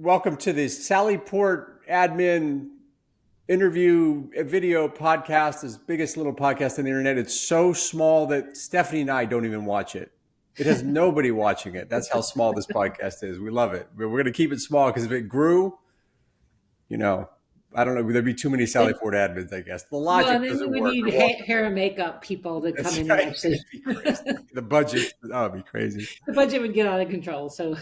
Welcome to the SallyPort admin interview video podcast, this biggest little podcast on the internet. It's so small that Stephanie and I don't even watch it. It has nobody watching it. That's how small this podcast is. We love it. But we're going to keep it small because if it grew, I don't know, there'd be too many SallyPort admins, I guess. The logic doesn't we work. need hair and makeup people to come in and actually. The budget, that would be crazy. The budget would get out of control. So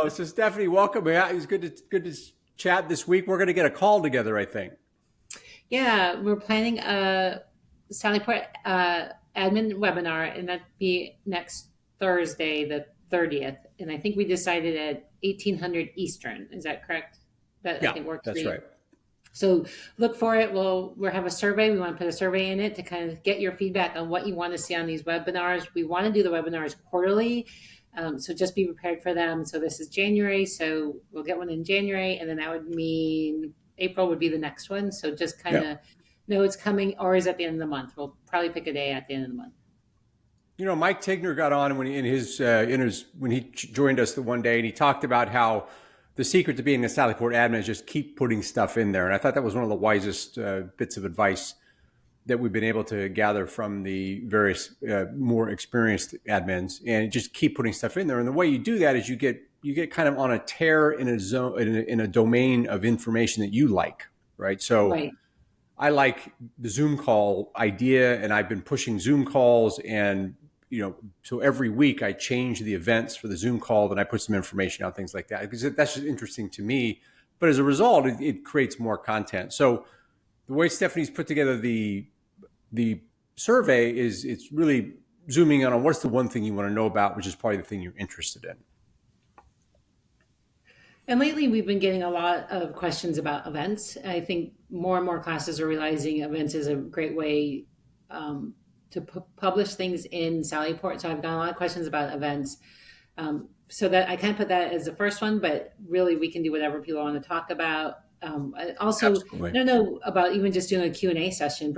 Stephanie, welcome. It's good to chat this week. We're going to get a call together, I think. Yeah, we're planning a SallyPort admin webinar, and that'd be next Thursday, the 30th. And I think we decided at 1800 Eastern. Is that correct? I think works. That's right. So look for it. We'll have a survey. We want to put a survey in it to kind of get your feedback on what you want to see on these webinars. We want to do the webinars quarterly. So just be prepared for them. So this is January. So we'll get one in January. And then that would mean April would be the next one. So just kind of know it's coming, or is at the end of the month. We'll probably pick a day at the end of the month. Mike Tigner got on when he joined us the one day, and he talked about how the secret to being a SallyPort admin is just keep putting stuff in there. And I thought that was one of the wisest bits of advice that we've been able to gather from the various more experienced admins, and just keep putting stuff in there. And the way you do that is you get kind of on a tear in a zone, in a domain of information that you like, right? So right. I like the Zoom call idea, and I've been pushing Zoom calls, and so every week I change the events for the Zoom call, then I put some information out, things like that, because that's just interesting to me. But as a result, it creates more content. So the way Stephanie's put together the survey is it's really zooming in on what's the one thing you want to know about, which is probably the thing you're interested in. And lately, we've been getting a lot of questions about events. I think more and more classes are realizing events is a great way to publish things in SallyPort. So I've got a lot of questions about events. So that I kind of put that as the first one, but really we can do whatever people want to talk about. Absolutely. I don't know about even just doing a Q&A session,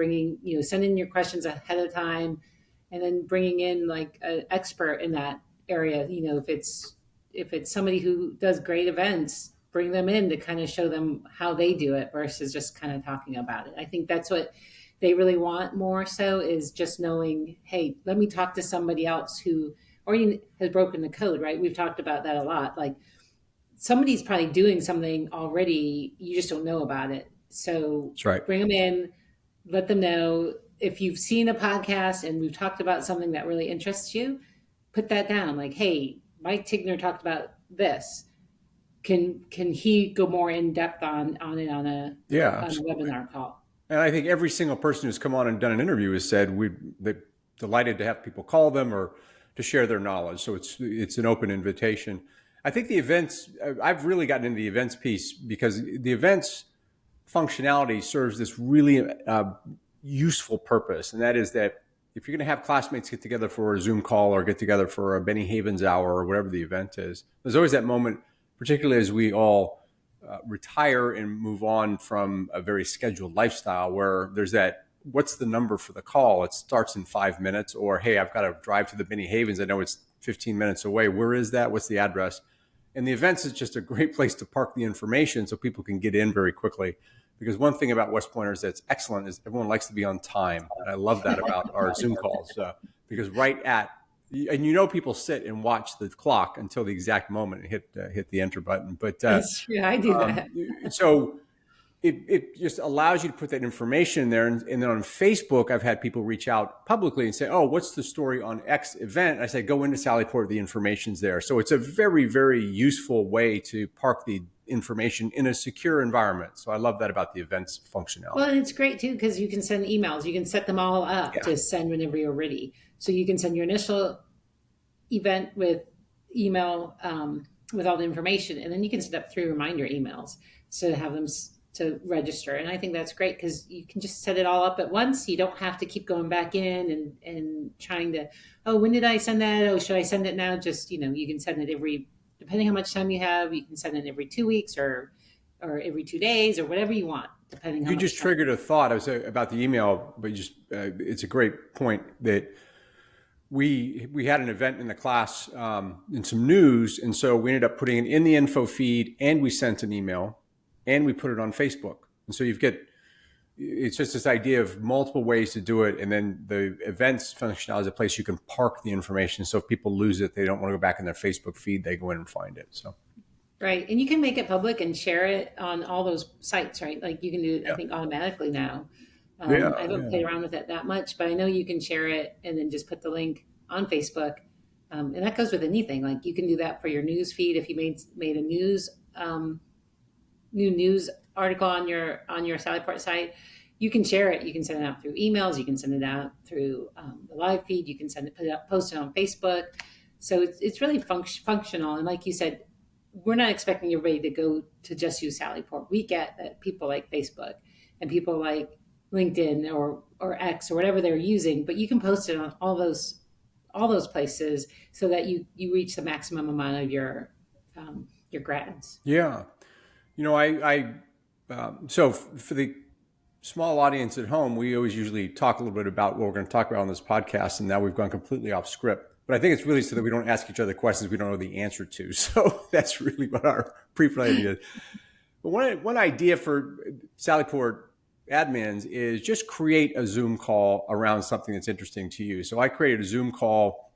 sending your questions ahead of time, and then bringing in like an expert in that area. If it's somebody who does great events, bring them in to kind of show them how they do it versus just kind of talking about it. I think that's what they really want more so, is just knowing, hey, let me talk to somebody else who already has broken the code, right? We've talked about that a lot. Like somebody's probably doing something already, you just don't know about it. So that's right. Bring them in, let them know. If you've seen a podcast and we've talked about something that really interests you, put that down. Like, hey, Mike Tigner talked about this. Can he go more in depth on it on a webinar call? And I think every single person who's come on and done an interview has said they're delighted to have people call them or to share their knowledge. So it's an open invitation. I think the events, I've really gotten into the events piece because the events functionality serves this really useful purpose. And that is that if you're going to have classmates get together for a Zoom call or get together for a Benny Havens hour or whatever the event is, there's always that moment, particularly as we all retire and move on from a very scheduled lifestyle, where there's that, what's the number for the call? It starts in 5 minutes, or, hey, I've got to drive to the Benny Havens. I know it's 15 minutes away. Where is that? What's the address? And the events is just a great place to park the information so people can get in very quickly. Because one thing about West Pointers that's excellent is everyone likes to be on time. And I love that about our Zoom calls because people sit and watch the clock until the exact moment and hit the enter button. But I do that. So it just allows you to put that information in there. And then on Facebook, I've had people reach out publicly and say, oh, what's the story on X event? And I say, go into SallyPort, the information's there. So it's a very, very useful way to park the information in a secure environment. So I love that about the events functionality. Well, and it's great too, because you can send emails. You can set them all up to send whenever you're ready. So you can send your initial event with email with all the information, and then you can set up 3 reminder emails to have them to register. And I think that's great because you can just set it all up at once. You don't have to keep going back in and trying to, oh, when did I send that? Oh, should I send it now? Just, you can send it depending how much time you have, you can send it every 2 weeks or every 2 days or whatever you want, depending on. You just triggered a thought. I was about the email, but it's a great point that we had an event in the class in some news, and so we ended up putting it in the info feed, and we sent an email, and we put it on Facebook. And so it's just this idea of multiple ways to do it, and then the events functionality is a place you can park the information. So if people lose it, they don't want to go back in their Facebook feed, they go in and find it. So Right. And you can make it public and share it on all those sites, right? Like you can do it, yeah, I think, automatically now. yeah, I haven't yeah. played around with it that much, but I know you can share it and then just put the link on Facebook. And that goes with anything. Like you can do that for your news feed. If you made a new news article on your SallyPort site, you can share it. You can send it out through emails. You can send it out through the live feed. You can post it on Facebook. So it's really functional. And like you said, we're not expecting everybody to go to just use SallyPort. We get that people like Facebook and people like LinkedIn or X or whatever they're using, but you can post it on all those places so that you reach the maximum amount of your grads. Yeah. So for the small audience at home, we always usually talk a little bit about what we're going to talk about on this podcast, and now we've gone completely off script. But I think it's really so that we don't ask each other questions we don't know the answer to. So that's really what our pre-planned idea is. But one idea for SallyPort admins is just create a Zoom call around something that's interesting to you. So I created a Zoom call,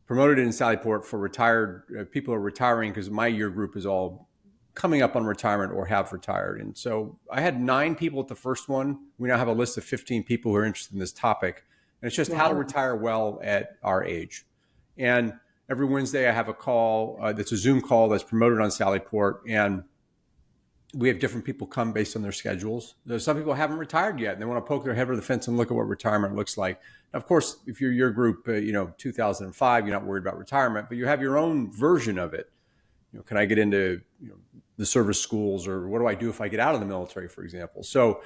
promoted it in SallyPort for retired people who are retiring, because my year group is all coming up on retirement or have retired. And so I had 9 people at the first one. We now have a list of 15 people who are interested in this topic. And it's just how to retire well at our age. And every Wednesday I have a call that's a Zoom call that's promoted on SallyPort. And we have different people come based on their schedules. There's some people haven't retired yet, and they want to poke their head over the fence and look at what retirement looks like. Now, of course, if you're your group, 2005, you're not worried about retirement, but you have your own version of it. Can I get into the service schools, or what do I do if I get out of the military, for example? So,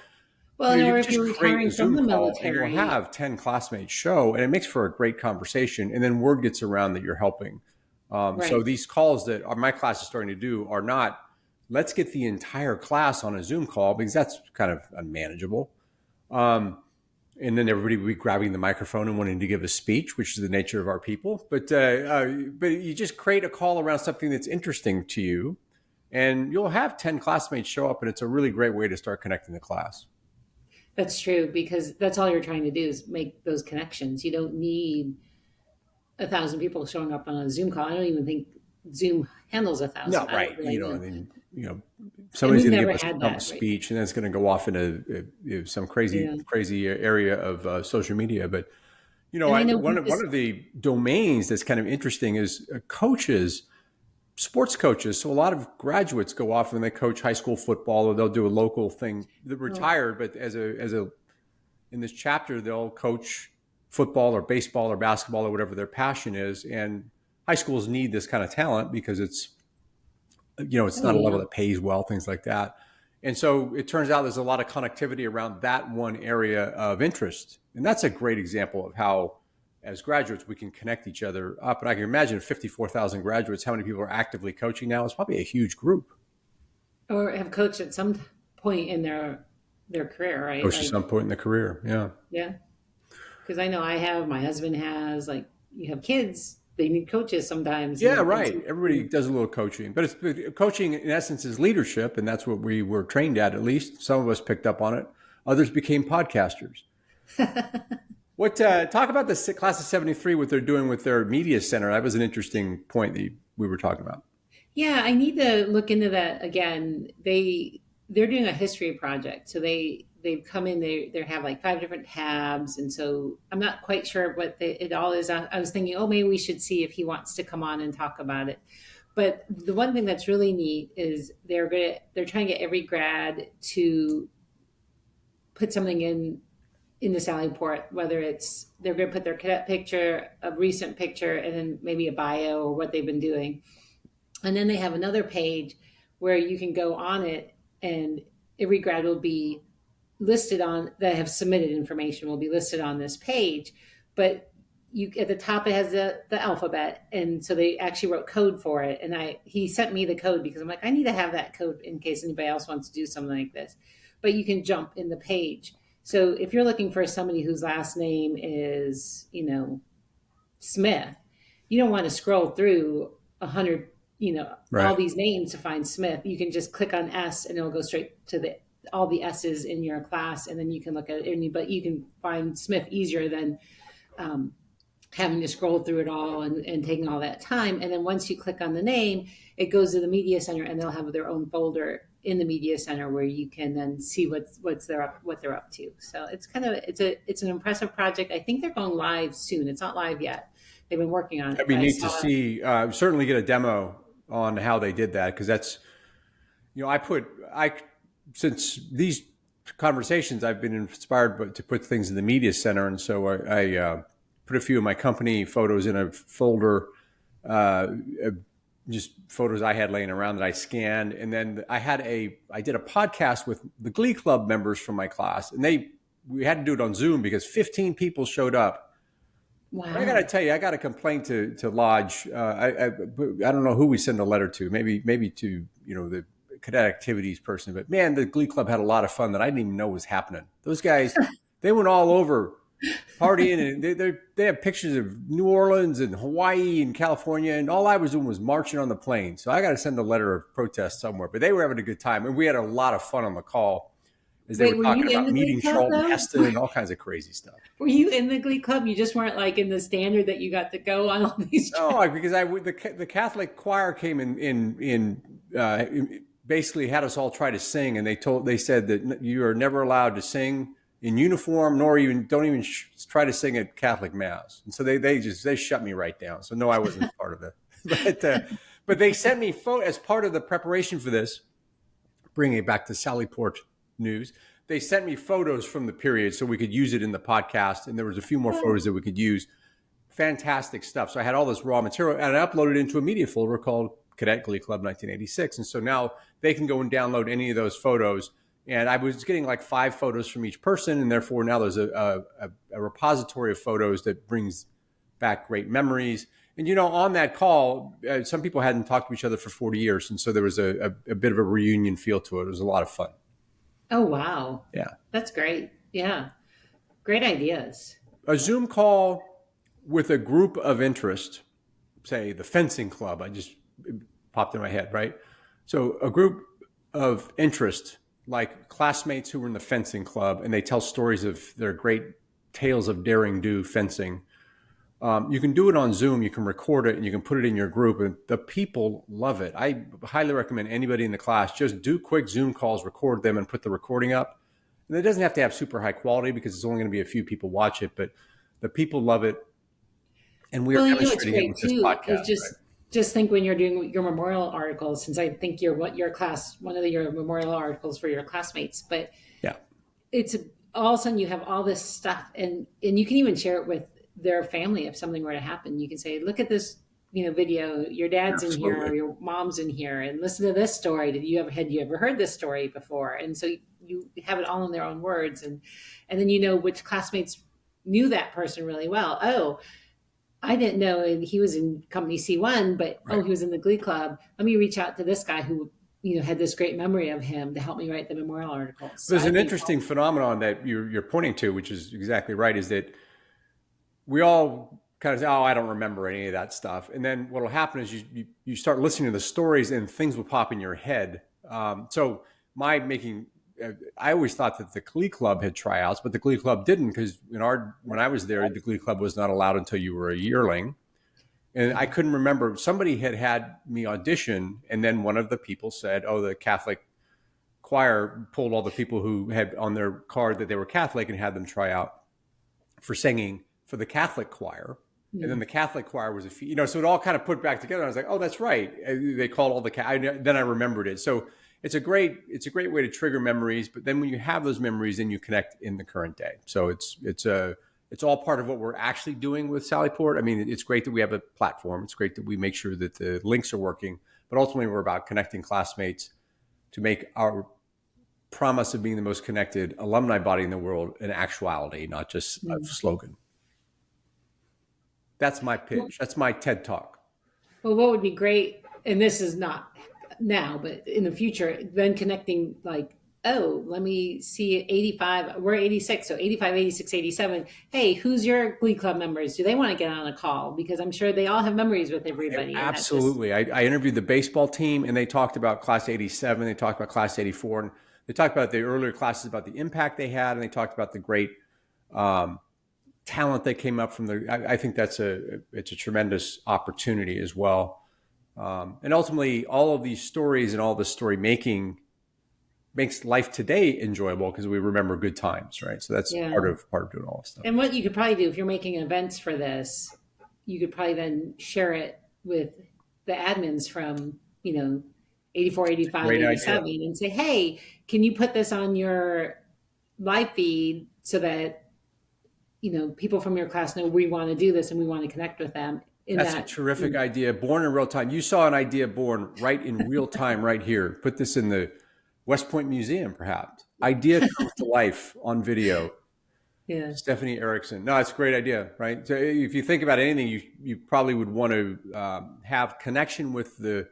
Well, or if you're retiring from the call, and military, you'll have 10 classmates show, and it makes for a great conversation. And then word gets around that you're helping. right. So these calls that my class is starting to do are not, let's get the entire class on a Zoom call, because that's kind of unmanageable. And then everybody would be grabbing the microphone and wanting to give a speech, which is the nature of our people. But you just create a call around something that's interesting to you, and you'll have 10 classmates show up, and it's a really great way to start connecting the class. That's true, because that's all you're trying to do is make those connections. You don't need 1,000 people showing up on a Zoom call. I don't even think Zoom handles 1,000. No, right. Really Somebody's going to never give had a that, speech, and then it's going to go off into some crazy area of social media. But one of the domains that's kind of interesting is coaches, sports coaches. So a lot of graduates go off and they coach high school football, or they'll do a local thing. They're retired, but as a in this chapter, they'll coach football or baseball or basketball or whatever their passion is. And high schools need this kind of talent because it's not a level that pays well, things like that. And so it turns out there's a lot of connectivity around that one area of interest. And that's a great example of how, as graduates, we can connect each other up. And I can imagine 54,000 graduates, how many people are actively coaching now? It's probably a huge group. Or have coached at some point in their career, right? Coached at some point in their career, yeah. Yeah. Because I know my husband has, like, you have kids, they need coaches sometimes. Yeah, right. Everybody does a little coaching. But coaching, in essence, is leadership, and that's what we were trained at least. Some of us picked up on it. Others became podcasters. Talk about the class of 73, what they're doing with their media center. That was an interesting point that we were talking about. Yeah, I need to look into that again. They're doing a history project. So they've come in, they have like 5 different tabs. And so I'm not quite sure what it all is. I was thinking, maybe we should see if he wants to come on and talk about it. But the one thing that's really neat is they're trying to get every grad to put something in the SallyPort, whether it's they're going to put their cadet picture, a recent picture, and then maybe a bio or what they've been doing. And then they have another page where you can go on it, and every grad will be listed on that have submitted information will be listed on this page. But at the top, it has the alphabet. And so they actually wrote code for it. And he sent me the code because I'm like, I need to have that code in case anybody else wants to do something like this. But you can jump in the page. So if you're looking for somebody whose last name is, Smith, you don't want to scroll through 100, all Right. these names to find Smith. You can just click on S and it'll go straight to the all the S's in your class, and then you can look at it. But you can find Smith easier than um, having to scroll through it all and taking all that time. And then once you click on the name, it goes to the media center, and they'll have their own folder in the media center where you can then see what they're up to. So it's an impressive project. I think they're going live soon. It's not live yet. They've been working on That'd it, be but I neat to saw it. see. Certainly get a demo on how they did that, because that's, I since these conversations, I've been inspired to put things in the media center, and so I put a few of my company photos in a folder, uh, just photos I had laying around that I scanned, and then I did a podcast with the Glee Club members from my class, and we had to do it on Zoom because 15 people showed up. But I got to Wow. tell you, I got a complaint to lodge. I don't know who we send a letter to. Maybe to the cadet activities person. But man, the Glee Club had a lot of fun that I didn't even know was happening. Those guys, they went all over partying, and they have pictures of New Orleans and Hawaii and California, and all I was doing was marching on the plane. So I got to send a letter of protest somewhere. But they were having a good time, and we had a lot of fun on the call as they were Wait, were you talking in about the Glee meeting Club Charlton though? Heston and all kinds of crazy stuff. Were you in the Glee Club? You just weren't like in the standard that you got to go on all these trips. No, because the Catholic choir came basically had us all try to sing, and they said that you are never allowed to sing in uniform, nor even don't even try to sing at Catholic mass. And so they shut me right down. So no, I wasn't part of it. But they sent me as part of the preparation for this, bringing it back to SallyPort news. They sent me photos from the period so we could use it in the podcast, and there was a few more photos that we could use. Fantastic stuff. So I had all this raw material, and I uploaded it into a media folder called Cadet Glee Club 1986. And so now they can go and download any of those photos. And I was getting like 5 photos from each person, and therefore now there's a repository of photos that brings back great memories. And on that call, some people hadn't talked to each other for 40 years, and so there was a bit of a reunion feel to it. It was a lot of fun. Oh, wow. Yeah. That's great. Yeah. Great ideas. A Zoom call with a group of interest, say the fencing club, it popped in my head, right? So a group of interest, like classmates who were in the fencing club, and they tell stories of their great tales of daring do fencing. You can do it on Zoom. You can record it and you can put it in your group, and the people love it. I highly recommend anybody in the class just do quick Zoom calls, record them, and put the recording up. And it doesn't have to have super high quality because it's only going to be a few people watch it, but the people love it, and we are Well, it's demonstrating it great with this too. podcast. Is Right? just think when you're doing your memorial articles, since I think your class, one of your memorial articles for your classmates, but Yeah, it's all of a sudden you have all this stuff, and you can even share it with their family if something were to happen. You can say, look at this, video. Your dad's in here, absolutely. or your mom's in here, and listen to this story. Had you ever heard this story before? And so you have it all in their own words, and then which classmates knew that person really well. Oh, I didn't know he was in company C1, but Right. he was in the Glee Club. Let me reach out to this guy who had this great memory of him to help me write the memorial article. So There's I an think, interesting phenomenon that you're pointing to, which is exactly right, is that we all kind of say, "Oh, I don't remember any of that stuff," and then what will happen is you start listening to the stories, and things will pop in your head. So my making, I always thought that the Glee Club had tryouts, but the Glee Club didn't, because when I was there, the Glee Club was not allowed until you were a yearling. And I couldn't remember. Somebody had me audition, and then one of the people said, "Oh, the Catholic choir pulled all the people who had on their card that they were Catholic and had them try out for singing for the Catholic choir." And then mm, the Catholic choir was so it all kind of put back together. I was like, "Oh, that's right." They called all then I remembered it. So it's a great way to trigger memories. But then when you have those memories, then you connect in the current day. So it's all part of what we're actually doing with SallyPort. I mean, it's great that we have a platform. It's great that we make sure that the links are working. But ultimately, we're about connecting classmates to make our promise of being the most connected alumni body in the world an actuality, not just a mm. slogan. That's my Well, pitch. That's my TED talk. what would be great, and this is not now, but in the future, then connecting like oh, let me see, 85, we're 86, so 85, 86, 87. Hey, who's your Glee Club members? Do they want to get on a call? Because I'm sure they all have memories with everybody. And that just, Absolutely. I interviewed the baseball team, and they talked about class 87. They talked about class 84. And they talked about the earlier classes, about the impact they had. And they talked about the great um, talent that came up from I think it's a tremendous opportunity as well. And ultimately, all of these stories and all the story making makes life today enjoyable because we remember good times, right? So that's yeah. part of doing all this stuff. And what you could probably do if you're making events for this, you could probably then share it with the admins from, 84, 85, Great 87 idea. and say, hey, can you put this on your live feed so that, people from your class know we want to do this and we want to connect with them in That's a that. terrific idea. Born in real time. You saw an idea born right in real time, right here. Put this in the West Point Museum, perhaps. Idea comes to life on video. Yeah. Stephanie Erickson. No, it's a great idea, right? So if you think about anything, you probably would want to have connection with the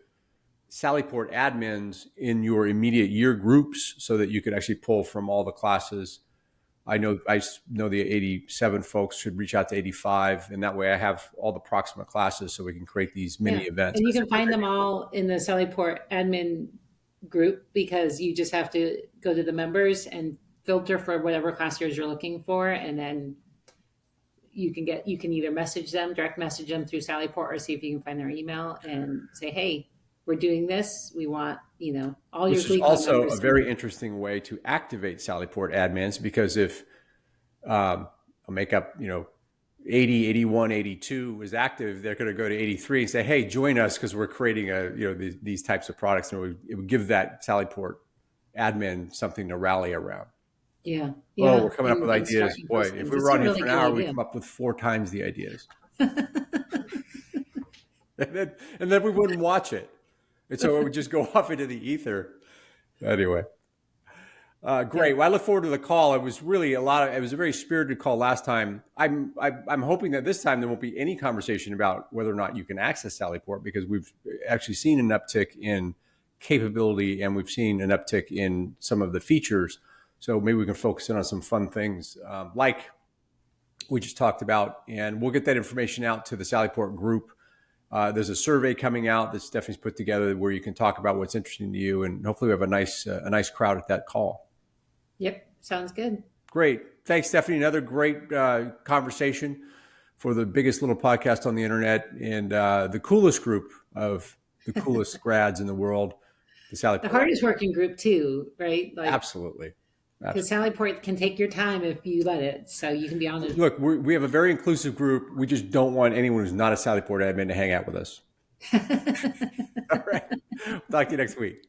SallyPort admins in your immediate year groups so that you could actually pull from all the classes. I know the 87 folks should reach out to 85, and that way I have all the proximate classes so we can create these mini Yeah. events. And you That's a can great find them idea. all in the SallyPort admin group because you just have to go to the members and filter for whatever class years you're looking for. And then you can either direct message them through SallyPort or see if you can find their email and say, hey, we're doing this. We want, all your Which is Glee Club also a members. very interesting way to activate SallyPort admins because if I'll make up, 80, 81, 82 is active, they're going to go to 83 and say, hey, join us because we're creating these types of products. And it would give that SallyPort admin something to rally around. Yeah. Oh, Yeah. we're coming up with And start ideas. those Boy, if things. we It's were a on here really for an good hour, we'd idea. come up with 4 times the ideas. And then we wouldn't watch it. And so it would just go off into the ether. Anyway. Great. Well, I look forward to the call. It was really it was a very spirited call last time. I'm hoping that this time there won't be any conversation about whether or not you can access SallyPort because we've actually seen an uptick in capability and we've seen an uptick in some of the features. So maybe we can focus in on some fun things like we just talked about, and we'll get that information out to the SallyPort group. There's a survey coming out that Stephanie's put together where you can talk about what's interesting to you, and hopefully we have a nice crowd at that call. Yep. Sounds good. Great. Thanks, Stephanie. Another great conversation for the biggest little podcast on the internet and the coolest group of the coolest grads in the world, the The SallyPort. hardest working group too, right? Like, Absolutely. because SallyPort can take your time if you let it. So you can be on it. Look, we have a very inclusive group. We just don't want anyone who's not a SallyPort admin to hang out with us. All right. Talk to you next week.